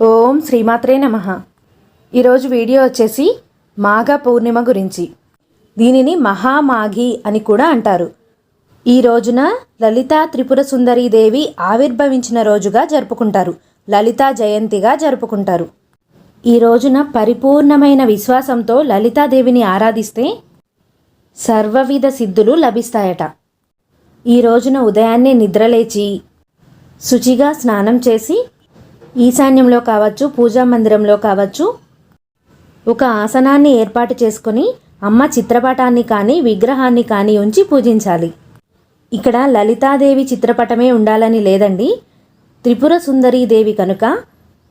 ఓం శ్రీమాత్రే నమః. ఈరోజు వీడియో వచ్చేసి మాఘ పౌర్ణిమ గురించి. దీనిని మహామాఘి అని కూడా అంటారు. ఈ రోజున లలితా త్రిపుర సుందరీ దేవి ఆవిర్భవించిన రోజుగా జరుపుకుంటారు. లలితా జయంతిగా జరుపుకుంటారు. ఈ రోజున పరిపూర్ణమైన విశ్వాసంతో లలితాదేవిని ఆరాధిస్తే సర్వవిధ సిద్ధులు లభిస్తాయట. ఈ రోజున ఉదయాన్నే నిద్రలేచి శుచిగా స్నానం చేసి ఈశాన్యంలో కావచ్చు, పూజా మందిరంలో కావచ్చు, ఒక ఆసనాన్ని ఏర్పాటు చేసుకొని అమ్మ చిత్రపటాన్ని కానీ విగ్రహాన్ని కానీ ఉంచి పూజించాలి. ఇక్కడ లలితాదేవి చిత్రపటమే ఉండాలని లేదండి. త్రిపుర సుందరీ దేవి కనుక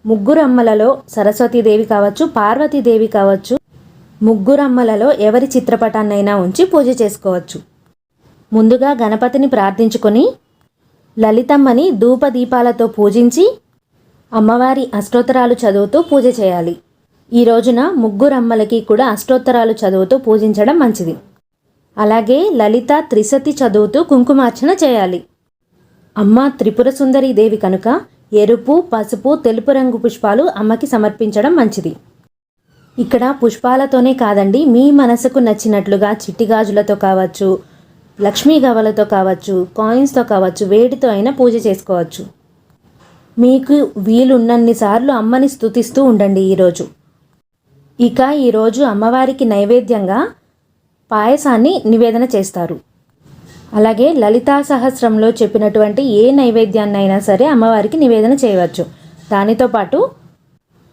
ముగ్గురు అమ్మలలో సరస్వతీదేవి కావచ్చు, పార్వతీదేవి కావచ్చు, ముగ్గురు అమ్మలలో ఎవరి చిత్రపటాన్నైనా ఉంచి పూజ చేసుకోవచ్చు. ముందుగా గణపతిని ప్రార్థించుకొని లలితమ్మని ధూపదీపాలతో పూజించి అమ్మవారి అష్టోత్తరాలు చదువుతూ పూజ చేయాలి. ఈ రోజున ముగ్గురమ్మలకి కూడా అష్టోత్తరాలు చదువుతూ పూజించడం మంచిది. అలాగే లలిత త్రిశతి చదువుతూ కుంకుమార్చన చేయాలి. అమ్మ త్రిపుర సుందరీ దేవి కనుక ఎరుపు, పసుపు, తెలుపు రంగు పుష్పాలు అమ్మకి సమర్పించడం మంచిది. ఇక్కడ పుష్పాలతోనే కాదండి, మీ మనసుకు నచ్చినట్లుగా చిట్టి గాజులతో కావచ్చు, లక్ష్మీ గవ్వలతో కావచ్చు, కాయిన్స్తో కావచ్చు, వేడితో అయినా పూజ చేసుకోవచ్చు. మీకు వీలున్నన్ని సార్లు అమ్మని స్తుతిస్తూ ఉండండి ఈరోజు. ఇక ఈరోజు అమ్మవారికి నైవేద్యంగా పాయసాన్ని నివేదన చేస్తారు. అలాగే లలితా సహస్రంలో చెప్పినటువంటి ఏ నైవేద్యాన్నైనా సరే అమ్మవారికి నివేదన చేయవచ్చు. దానితో పాటు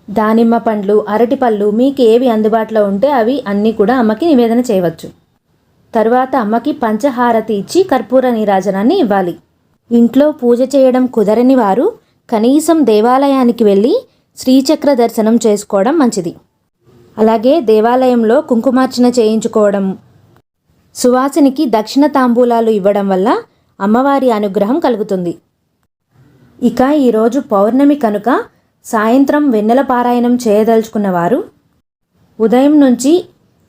దానిమ్మ పండ్లు, అరటిపళ్ళు మీకు ఏవి అందుబాటులో ఉంటే అవి అన్నీ కూడా అమ్మకి నివేదన చేయవచ్చు. తరువాత అమ్మకి పంచహారతి ఇచ్చి కర్పూర నీరాజనాన్ని ఇవ్వాలి. ఇంట్లో పూజ చేయడం కుదరని వారు కనీసం దేవాలయానికి వెళ్ళి శ్రీచక్ర దర్శనం చేసుకోవడం మంచిది. అలాగే దేవాలయంలో కుంకుమార్చన చేయించుకోవడం, సువాసినికి దక్షిణ తాంబూలాలు ఇవ్వడం వల్ల అమ్మవారి అనుగ్రహం కలుగుతుంది. ఇక ఈరోజు పౌర్ణమి కనుక సాయంత్రం వెన్నెల పారాయణం చేయదలుచుకున్నవారు ఉదయం నుంచి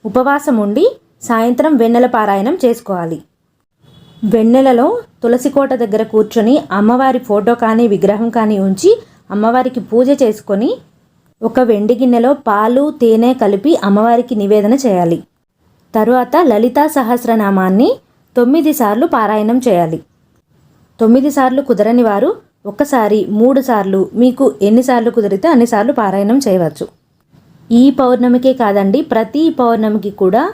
ఉపవాసం ఉండి సాయంత్రం వెన్నెల పారాయణం చేసుకోవాలి. వెన్నెలలో తులసి కోట దగ్గర కూర్చొని అమ్మవారి ఫోటో కానీ విగ్రహం కానీ ఉంచి అమ్మవారికి పూజ చేసుకొని ఒక వెండి గిన్నెలో పాలు, తేనె కలిపి అమ్మవారికి నివేదన చేయాలి. తరువాత లలితా సహస్రనామాన్ని 9 సార్లు పారాయణం చేయాలి. 9 సార్లు కుదరని వారు ఒకసారి 3 సార్లు, మీకు ఎన్నిసార్లు కుదిరితే అన్నిసార్లు పారాయణం చేయవచ్చు. ఈ పౌర్ణమికే కాదండి, ప్రతి పౌర్ణమికి కూడా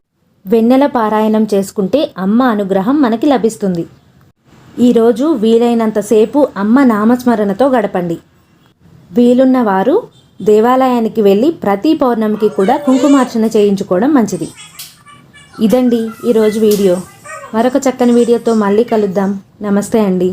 వెన్నెల పారాయణం చేసుకుంటే అమ్మ అనుగ్రహం మనకి లభిస్తుంది. ఈరోజు వీలైనంతసేపు అమ్మ నామస్మరణతో గడపండి. వీలున్న వారు దేవాలయానికి వెళ్ళి ప్రతి పౌర్ణమికి కూడా కుంకుమార్చన చేయించుకోవడం మంచిది. ఇదండి ఈరోజు వీడియో. మరొక చక్కని వీడియోతో మళ్ళీ కలుద్దాం. నమస్తే అండి.